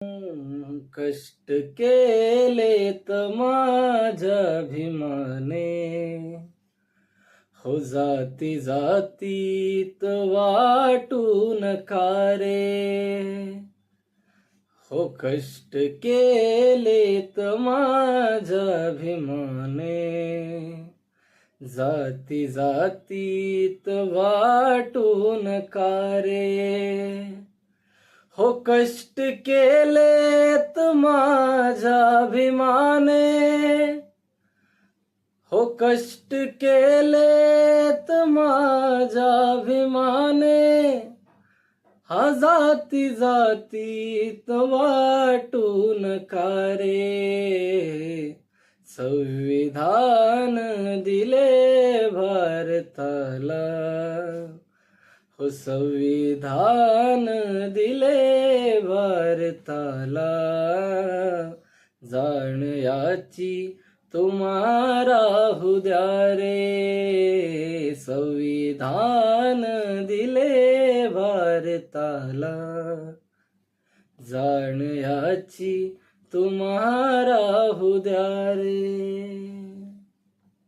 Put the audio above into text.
कष्ट केलेत माझ्या भीमाने, हो जाती जातीत वाटू नका रे. हो कष्ट केलेत माझ्या भीमाने, जाती जातीत वाटू नका रे. हो कष्ट केलेत माझ्या भीमाने, हो कष्ट केलेत माझ्या भीमाने, हा जाती जातीत वाटू नका रे. संविधान दिले भारताला, हो संविधान दिले भारताला, जाण याची तुम्हा राहू द्या रे. संविधान दिले भारताला, जाण याची तुम्हा राहू द्या रे.